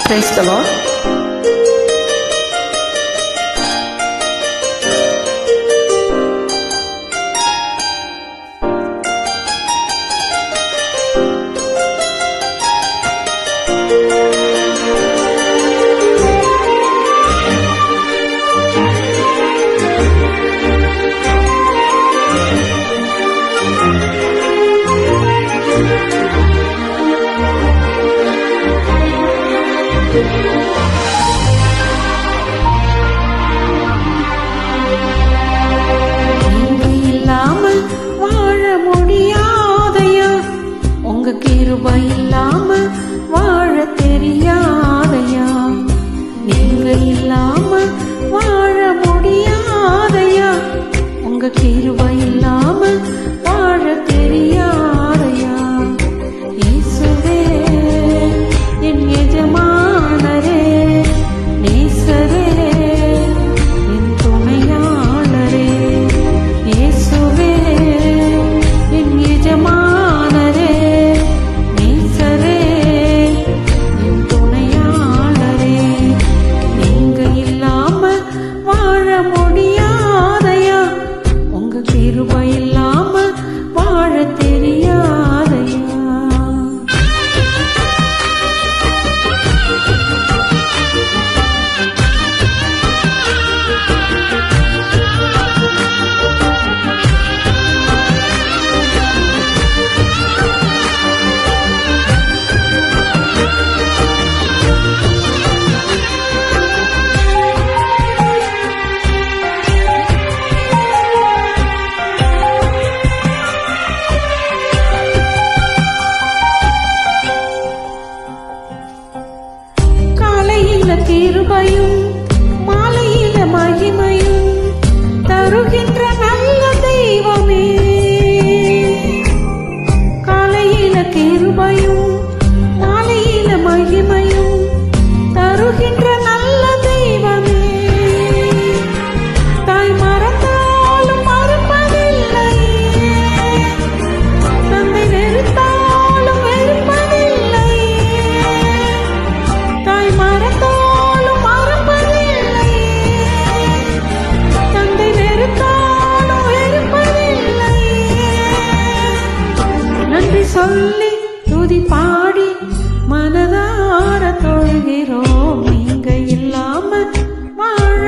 Praise the Lord. நீங்க இல்லாமல் வாழ முடியாதையா, உங்க கிருபை இல்லாம வாழ தெரியாதையா. நீங்க இல்லாம வாழ முடியாதையா, உங்க கிருபை இல்லாம வாழ தெரியாதையா. இயேசுவே என் எஜமானரே, நேசரே என் துணையாளரே. இயேசுவே என் எஜமானரே, நேசரே என் துணையாளரே. நீங்க இல்லாம வாழ முடியாதையா, உங்க கிருபை இல்லாம வாழ தெரியாதையா. காலையில கிருபையும் மாலையில மகிமையும் தருகின்ற நல்ல தெய்வமே. காலையில கிருபையும் மாலையில மகிமையும் தருகின்ற நல்ல தெய்வமே. தாய் மறந்தாலும் மறப்பதில்லையே, தந்தை வெறுத்தாலும் வெறுப்பதில்லையே. தாய் மறந்தாலும் மறப்பதில்லையே, தந்தை வெறுத்தாலும் வெறுப்பதில்லையே. நன்றி சொல்லி துதி பாடி மனதார தொழுகிறோம். நீங்க இல்லாம வாழ